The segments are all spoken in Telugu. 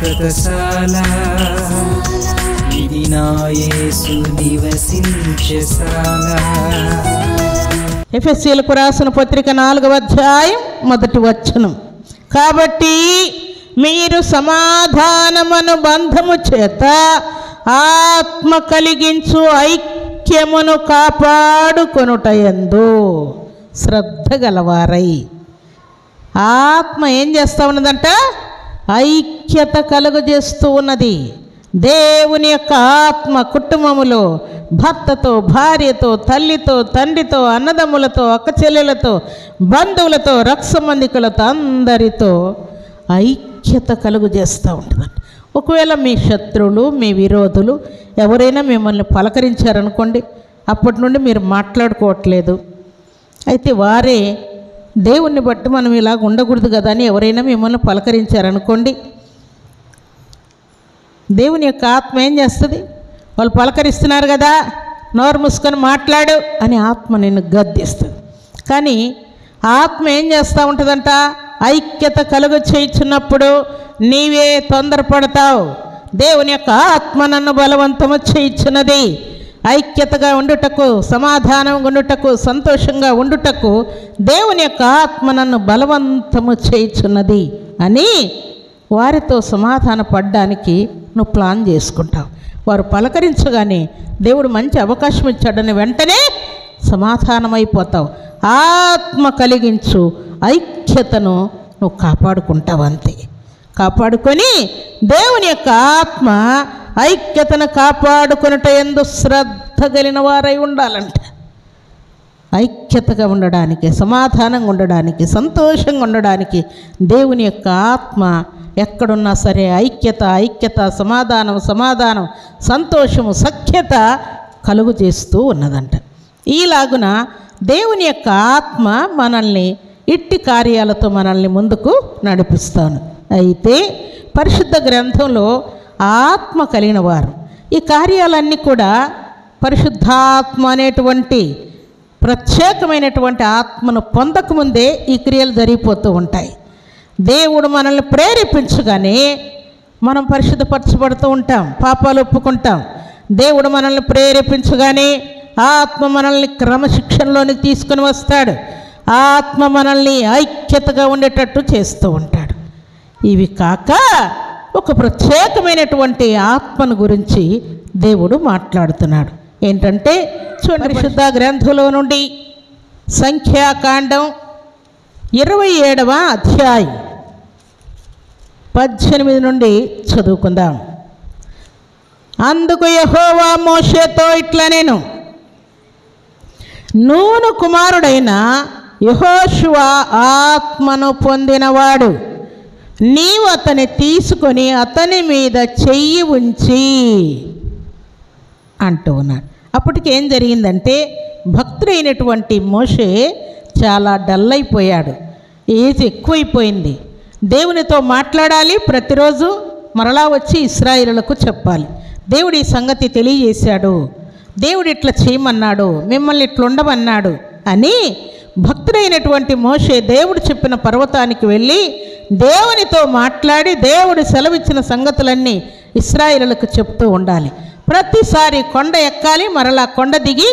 శాశ్వతశాల ఇది నా యేసు నివసించేశాల. ఎఫెసీయులకు రాసిన పత్రిక 4వ అధ్యాయం 1వ వచనం. కాబట్టి మీరు సమాధానమును బంధము చేత ఆత్మ కలిగించు ఐక్యమును కాపాడుకొనుటయందు శ్రద్ధ గలవారై. ఆత్మ ఏం చేస్తూ ఉన్నదంట? ఐక్యత కలుగజేస్తూ ఉన్నది. దేవుని యొక్క ఆత్మ కుటుంబములో భర్తతో, భార్యతో, తల్లితో, తండ్రితో, అన్నదమ్ములతో, అక్కచెల్లెలతో, బంధువులతో, రక్త సంబంధికులతో అందరితో ఐక్యత కలుగు చేస్తూ ఉంటుందంట. ఒకవేళ మీ శత్రువులు, మీ విరోధులు ఎవరైనా మిమ్మల్ని పలకరించారనుకోండి, అప్పటి నుండి మీరు మాట్లాడుకోవట్లేదు, అయితే వారే దేవుణ్ణి బట్టి మనం ఇలాగ ఉండకూడదు కదా అని ఎవరైనా మిమ్మల్ని పలకరించారనుకోండి, దేవుని యొక్క ఆత్మ ఏం చేస్తుంది? వాళ్ళు పలకరిస్తున్నారు కదా, నోరు మూసుకొని మాట్లాడు అని ఆత్మ నిన్ను గద్దిస్తుంది. కానీ ఆత్మ ఏం చేస్తూ ఉంటుందంట? ఐక్యత కలుగ చేయించున్నప్పుడు నీవే తొందరపడతావు. దేవుని యొక్క ఆత్మ నన్ను బలవంతము చేయించున్నది. ఐక్యతగా ఉండుటకు, సమాధానంగా ఉండుటకు, సంతోషంగా ఉండుటకు దేవుని యొక్క ఆత్మ నన్ను బలవంతము చేయించున్నది అని వారితో సమాధాన పడడానికి నువ్వు ప్లాన్ చేసుకుంటావు. వారు పలకరించగానే దేవుడు మంచి అవకాశం ఇచ్చాడని వెంటనే సమాధానమైపోతావు. ఆత్మ కలిగించు ఐక్యతను నువ్వు కాపాడుకుంటావు. అంతే. కాపాడుకొని దేవుని యొక్క ఆత్మ ఐక్యతను కాపాడుకొనుటయందు శ్రద్ధ కలిగిన వారై ఉండాలంట. ఐక్యతగా ఉండడానికి, సమాధానంగా ఉండడానికి, సంతోషంగా ఉండడానికి దేవుని యొక్క ఆత్మ ఎక్కడున్నా సరే ఐక్యత, ఐక్యత, సమాధానం, సమాధానం, సంతోషము, సఖ్యత కలుగు చేస్తూ ఉన్నదంట. ఈలాగున దేవుని యొక్క ఆత్మ మనల్ని ఇట్టి కార్యాలతో మనల్ని ముందుకు నడిపిస్తాను. అయితే పరిశుద్ధ గ్రంథంలో ఆత్మ కలిగిన వారు ఈ కార్యాలన్నీ కూడా పరిశుద్ధాత్మ అనేటువంటి ప్రత్యేకమైనటువంటి ఆత్మను పొందకముందే ఈ క్రియలు జరిగిపోతూ ఉంటాయి. దేవుడు మనల్ని ప్రేరేపించగానే మనం పరిశుద్ధపరచబడుతూ ఉంటాం, పాపాలు ఒప్పుకుంటాం. దేవుడు మనల్ని ప్రేరేపించగానే ఆత్మ మనల్ని క్రమశిక్షణలోనికి తీసుకుని వస్తాడు. ఆత్మ మనల్ని ఐక్యతగా ఉండేటట్టు చేస్తూ ఉంటాడు. ఇవి కాక ఒక ప్రత్యేకమైనటువంటి ఆత్మను గురించి దేవుడు మాట్లాడుతున్నాడు. ఏంటంటే చూడండి, పరిశుద్ధ గ్రంథంలో నుండి సంఖ్యాకాండం 27వ అధ్యాయం 18 నుండి చదువుకుందాం. అందుకు యెహోవా మోషేతో ఇట్లా నేను నూను కుమారుడైన యెహోషువ ఆత్మను పొందినవాడు, నీవు అతన్ని తీసుకొని అతని మీద చెయ్యి ఉంచి అంటూ ఉన్నాడు. అప్పటికి ఏం జరిగిందంటే భక్తుడైనటువంటి మోషే చాలా డల్ అయిపోయాడు. ఏజ్ ఎక్కువైపోయింది. దేవునితో మాట్లాడాలి, ప్రతిరోజు మరలా వచ్చి ఇశ్రాయేలులకు చెప్పాలి. దేవుడు ఈ సంగతి తెలియజేశాడు, దేవుడు ఇట్లా చేయమన్నాడు, మిమ్మల్ని ఇట్లా ఉండమన్నాడు అని భక్తుడైనటువంటి మోషే దేవుడు చెప్పిన పర్వతానికి వెళ్ళి దేవునితో మాట్లాడి దేవుడు సెలవిచ్చిన సంగతులన్నీ ఇశ్రాయేలులకు చెప్తూ ఉండాలి. ప్రతిసారి కొండ ఎక్కాలి, మరలా కొండ దిగి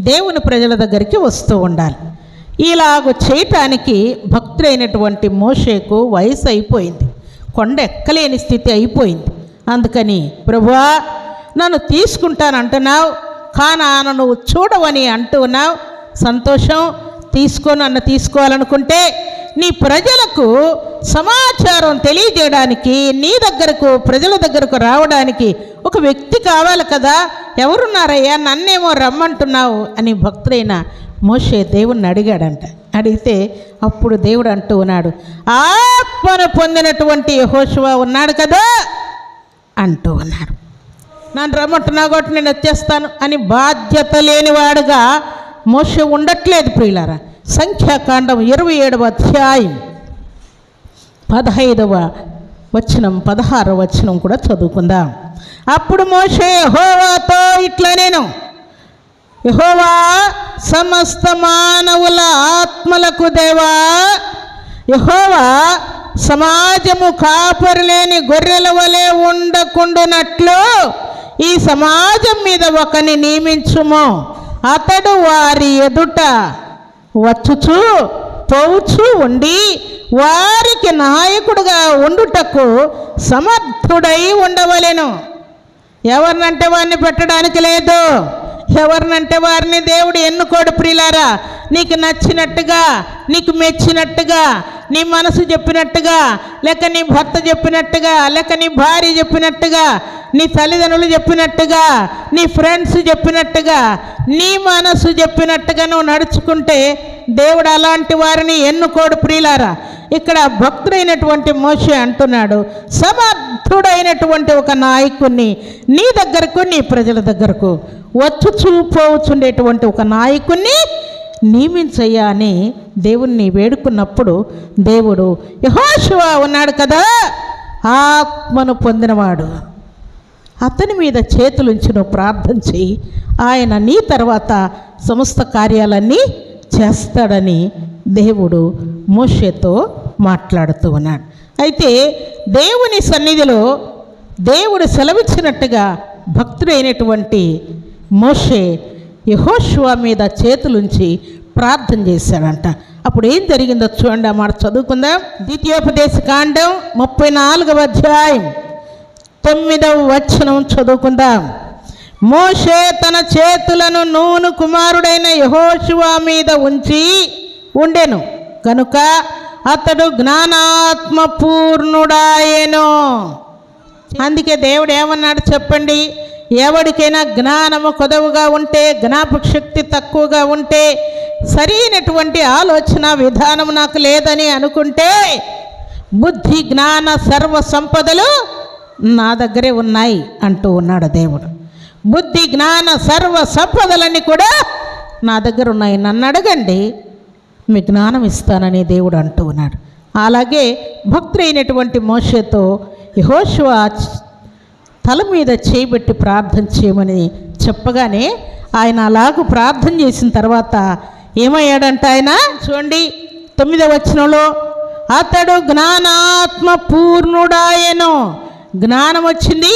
దేవుని ప్రజల దగ్గరికి వస్తూ ఉండాలి. ఇలాగ చేయటానికి భక్తుడైనటువంటి మోషేకు వయసు అయిపోయింది, కొండ ఎక్కలేని స్థితి అయిపోయింది. అందుకని ప్రభువా నన్ను తీసుకుంటానంటున్నావు, కానాను నువ్వు చూడవని అంటున్నావు. సంతోషం, నన్ను తీసుకోవాలనుకుంటే నీ ప్రజలకు సమాచారం తెలియజేయడానికి, నీ దగ్గరకు, ప్రజల దగ్గరకు రావడానికి ఒక వ్యక్తి కావాలి కదా, ఎవరున్నారయ్యా, నన్నేమో రమ్మంటున్నావు అని భక్తుడైన మోషే దేవుణ్ణి అడిగాడంట. అడిగితే అప్పుడు దేవుడు అంటూ ఉన్నాడు, ఆత్మను పొందినటువంటి యెహోషువ ఉన్నాడు కదా అంటూ ఉన్నాడు. నన్ను రమ్మంటున్నావు కాబట్టి నేను వచ్చేస్తాను అని బాధ్యత లేనివాడుగా మోషే ఉండట్లేదు. ప్రియులారా, సంఖ్యాకాండం 27వ అధ్యాయం 15వ వచనం 16వ వచనం కూడా చదువుకుందాం. అప్పుడు మోషే యెహోవాతో ఇట్లా నేను, యెహోవా సమస్త మానవుల ఆత్మలకు దేవా, యెహోవా సమాజము కాపరి లేని గొర్రెల వలె ఉండకుండునట్లు ఈ సమాజం మీద ఒకని నియమించుము, అతడు వారి ఎదుట వచ్చుచు పోవచ్చు ఉండి వారికి నాయకుడుగా ఉండుటకు సమర్థుడై ఉండవలెను. ఎవరినంటే వారిని పెట్టడానికి లేదు, ఎవరినంటే వారిని దేవుడు ఎన్నుకోడు. ప్రియులారా, నీకు నచ్చినట్టుగా, నీకు మెచ్చినట్టుగా, నీ మనసు చెప్పినట్టుగా, లేక నీ భర్త చెప్పినట్టుగా, లేక నీ భార్య చెప్పినట్టుగా, నీ తల్లిదండ్రులు చెప్పినట్టుగా, నీ ఫ్రెండ్స్ చెప్పినట్టుగా, నీ మనసు చెప్పినట్టుగా నువ్వు నడుచుకుంటే దేవుడు అలాంటి వారిని ఎన్నుకోడు. ప్రియులారా, ఇక్కడ భక్తుడైనటువంటి మోషే అంటున్నాడు, సమర్థుడైనటువంటి ఒక నాయకుడిని నీ దగ్గరకు, నీ ప్రజల దగ్గరకు పోవచ్చుండేటువంటి ఒక నాయకుడిని నియమించయ్యా అని దేవుణ్ణి వేడుకున్నప్పుడు దేవుడు యెహోషువ ఉన్నాడు కదా, ఆత్మను పొందినవాడు, అతని మీద చేతులుంచి నువ్వు ప్రార్థన చెయ్యి, ఆయన నీ తర్వాత సమస్త కార్యాలన్నీ చేస్తాడని దేవుడు మోషేతో మాట్లాడుతూ ఉన్నాడు. అయితే దేవుని సన్నిధిలో దేవుడు సెలవిచ్చినట్టుగా భక్తుడైనటువంటి మోషే యెహోషువ మీద చేతులుంచి ప్రార్థన చేశాడంట. అప్పుడు ఏం జరిగిందో చూడండి, ఆ మాట చదువుకుందాం. ద్వితీయోపదేశ కాండం 34వ అధ్యాయం 9వ వచనం చదువుకుందాం. మోషే తన చేతులను నూను కుమారుడైన యెహోషువ మీద ఉంచి ఉండెను కనుక అతడు జ్ఞానాత్మ పూర్ణుడాయెను. అందుకే దేవుడు ఏమన్నాడు చెప్పండి, ఎవరికైనా జ్ఞానము కొదవుగా ఉంటే, జ్ఞాపక శక్తి తక్కువగా ఉంటే, సరైనటువంటి ఆలోచన విధానం నాకు లేదని అనుకుంటే, బుద్ధి జ్ఞాన సర్వ సంపదలు నా దగ్గరే ఉన్నాయి అంటూ ఉన్నాడు దేవుడు. బుద్ధి జ్ఞాన సర్వ సంపదలన్నీ కూడా నా దగ్గర ఉన్నాయి, నన్ను అడగండి మీ జ్ఞానం ఇస్తానని దేవుడు అంటూ ఉన్నాడు. అలాగే భక్తుడైనటువంటి మోషేతో యెహోషువ తల మీద చేయబెట్టి ప్రార్థన చేయమని చెప్పగానే ఆయన అలాగూ ప్రార్థన చేసిన తర్వాత ఏమయ్యాడంట ఆయన చూడండి 9వ వచనంలో, అతడు జ్ఞానాత్మ పూర్ణుడాయెను. జ్ఞానం వచ్చింది,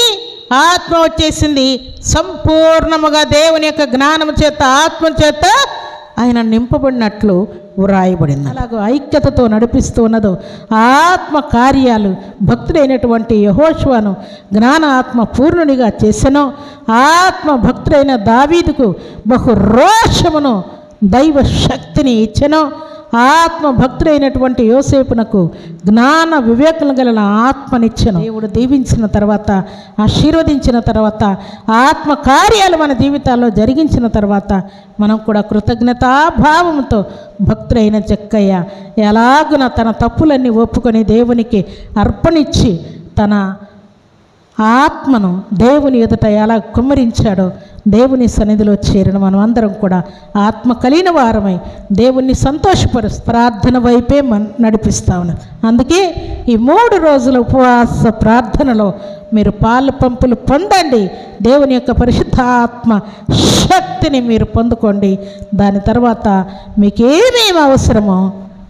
ఆత్మ వచ్చేసింది, సంపూర్ణముగా దేవుని యొక్క జ్ఞానం చేత, ఆత్మ చేత ఆయన నింపబడినట్లు వ్రాయబడింది. అలాగే ఐక్యతతో నడిపిస్తూ ఉన్నదో ఆత్మ కార్యాలు భక్తుడైనటువంటి యెహోషువను జ్ఞాన ఆత్మ పూర్ణునిగా చేసెను. ఆత్మ భక్తుడైన దావీదుకు బహు రోషమును దైవ శక్తిని ఇచ్చెను. ఆత్మ భక్తుడైనటువంటి యోసేపునకు జ్ఞాన వివేకం గల ఆత్మనిచ్చెను. దేవుడు దీవించిన తర్వాత, ఆశీర్వదించిన తర్వాత, ఆత్మ కార్యాలు మన జీవితాల్లో జరిగించిన తర్వాత మనం కూడా కృతజ్ఞతాభావంతో భక్తుడైన జక్కయ్య ఎలాగున తన తప్పులన్నీ ఒప్పుకొని దేవునికి అర్పణించి తన ఆత్మను దేవుని ఎదుట ఎలా కుమ్మరించాడో దేవుని సన్నిధిలో చేరిన మనం అందరం కూడా ఆత్మ కలిగిన వారమై దేవుణ్ణి సంతోషపరుస్తూ ప్రార్థన వైపే నడిపిస్తా ఉన్నాం. అందుకే ఈ 3 రోజుల ఉపవాస ప్రార్థనలో మీరు పాలు పంపులు పొందండి. దేవుని యొక్క పరిశుద్ధ ఆత్మ శక్తిని మీరు పొందుకోండి. దాని తర్వాత మీకు ఏమేమి అవసరమో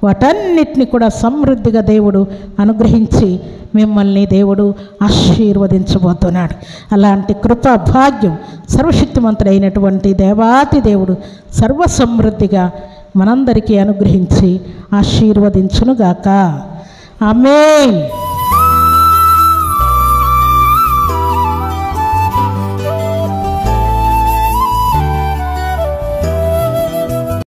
వాటన్నిటిని కూడా సమృద్ధిగా దేవుడు అనుగ్రహించి మిమ్మల్ని దేవుడు ఆశీర్వదించబోతున్నాడు. అలాంటి కృపా భాగ్యం సర్వశక్తిమంతుడైనటువంటి దేవాతి దేవుడు సర్వసమృద్ధిగా మనందరికీ అనుగ్రహించి ఆశీర్వదించునుగాక. ఆమేన్.